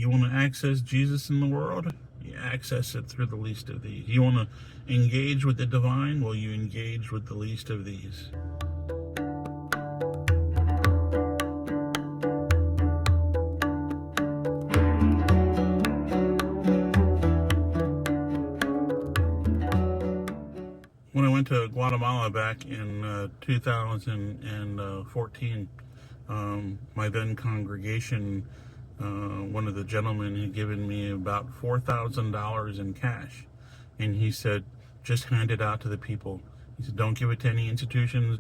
You want to access Jesus in the world? You access it through the least of these. You want to engage with the divine? Well, you engage with the least of these. When I went to Guatemala back in 2014, my then congregation, one of the gentlemen had given me about $4,000 in cash. And he said, just hand it out to the people. He said, don't give it to any institutions.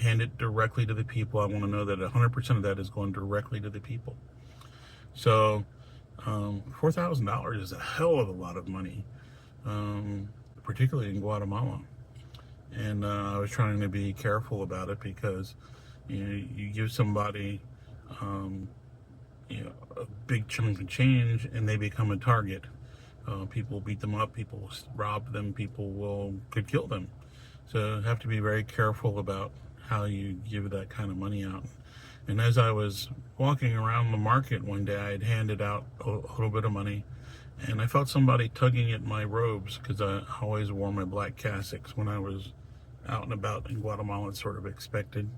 Hand it directly to the people. I want to know that 100% of that is going directly to the people. So $4,000 is a hell of a lot of money, particularly in Guatemala. And I was trying to be careful about it because you give somebody a big chunk of change and they become a target. People beat them up, people rob them, people could kill them. So you have to be very careful about how you give that kind of money out. And as I was walking around the market one day, I had handed out a little bit of money, and I felt somebody tugging at my robes, because I always wore my black cassocks when I was out and about in Guatemala. It's sort of expected.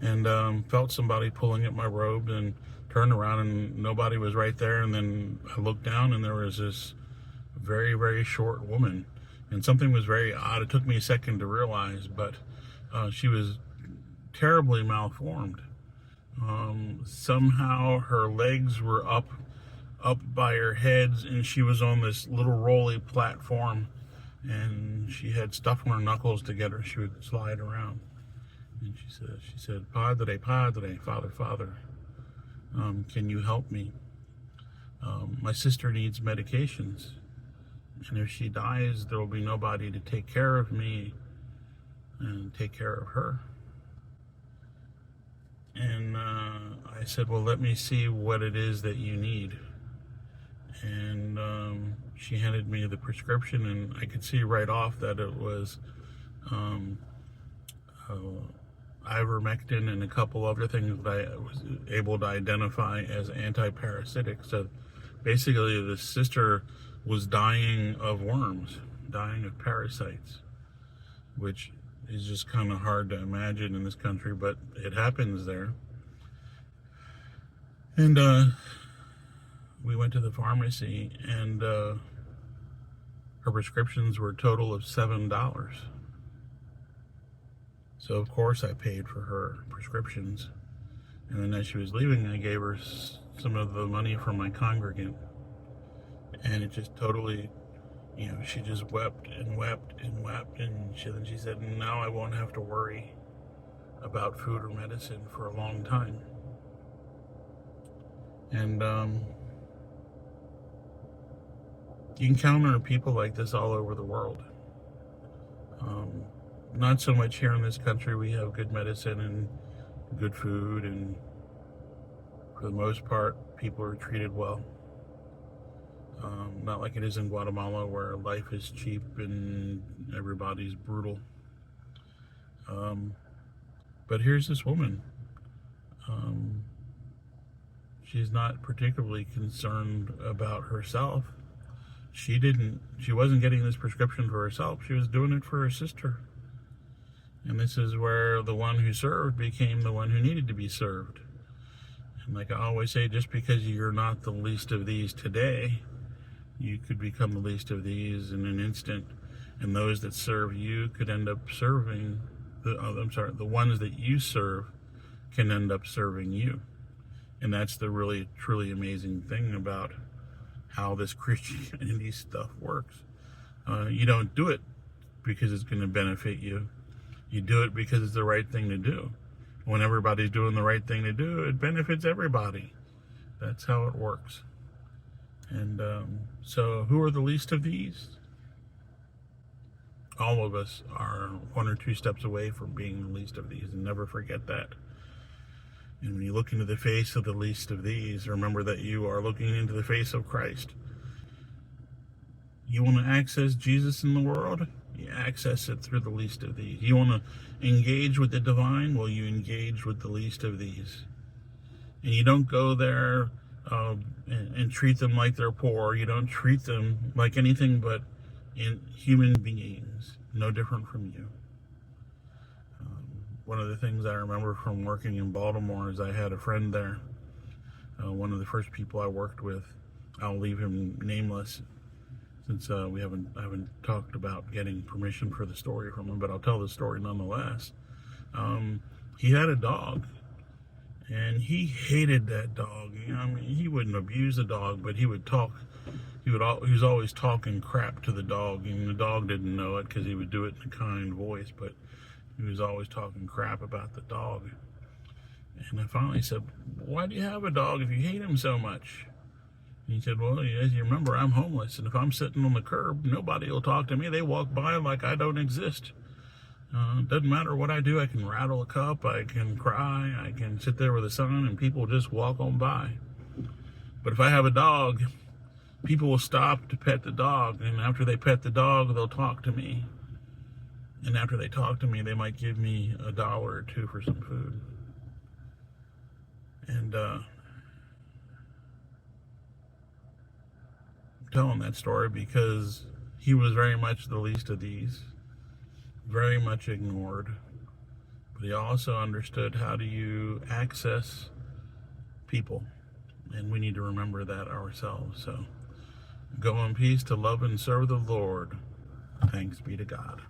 And felt somebody pulling at my robe, and turned around and nobody was right there. And then I looked down and there was this very, very short woman, and something was very odd. It took me a second to realize, but she was terribly malformed. Somehow her legs were up by her heads, and she was on this little rolly platform, and she had stuff on her knuckles to get her. She would slide around. And she said, Padre, Padre, Father, Father, can you help me? My sister needs medications, and if she dies, there will be nobody to take care of me and take care of her. And I said, well, let me see what it is that you need. And she handed me the prescription, and I could see right off that it was ivermectin and a couple other things that I was able to identify as anti-parasitic. So basically, the sister was dying of worms, dying of parasites, which is just kind of hard to imagine in this country, but it happens there. And we went to the pharmacy, and her prescriptions were a total of $7. So of course I paid for her prescriptions. And then as she was leaving, I gave her some of the money from my congregant. And it just totally, she just wept and wept and wept. And then she said, now I won't have to worry about food or medicine for a long time. And you encounter people like this all over the world. Not so much here in this country. We have good medicine and good food, and for the most part, people are treated well. Not like it is in Guatemala, where life is cheap and everybody's brutal. But here's this woman. She's not particularly concerned about herself. She wasn't getting this prescription for herself. She was doing it for her sister. And this is where the one who served became the one who needed to be served. And like I always say, just because you're not the least of these today, you could become the least of these in an instant. And those that serve you could end up serving, the ones that you serve can end up serving you. And that's the really, truly amazing thing about how this Christianity stuff works. You don't do it because it's going to benefit you. You do it because it's the right thing to do. When everybody's doing the right thing to do, it benefits everybody. That's how it works. And so who are the least of these? All of us are one or two steps away from being the least of these, and never forget that. And when you look into the face of the least of these, remember that you are looking into the face of Christ. You want to access Jesus in the world? You access it through the least of these. You want to engage with the divine? Well, you engage with the least of these. And you don't go there and treat them like they're poor. You don't treat them like anything but human beings, no different from you. One of the things I remember from working in Baltimore is I had a friend there. One of the first people I worked with. I'll leave him nameless since I haven't talked about getting permission for the story from him, but I'll tell the story nonetheless. He had a dog, and he hated that dog. You know, I mean, he wouldn't abuse the dog, but he would talk. He was always talking crap to the dog, and the dog didn't know it because he would do it in a kind voice, but he was always talking crap about the dog. And I finally said, "Why do you have a dog if you hate him so much?" And he said, "Well, as you remember, I'm homeless, and if I'm sitting on the curb, nobody will talk to me. They walk by like I don't exist. It doesn't matter what I do. I can rattle a cup, I can cry, I can sit there with the sun, and people just walk on by. But if I have a dog, people will stop to pet the dog, and after they pet the dog, they'll talk to me. And after they talk to me, they might give me $1 or $2 for some food." And I'm telling that story because he was very much the least of these, very much ignored. But he also understood, how do you access people? And we need to remember that ourselves. So go in peace to love and serve the Lord. Thanks be to God.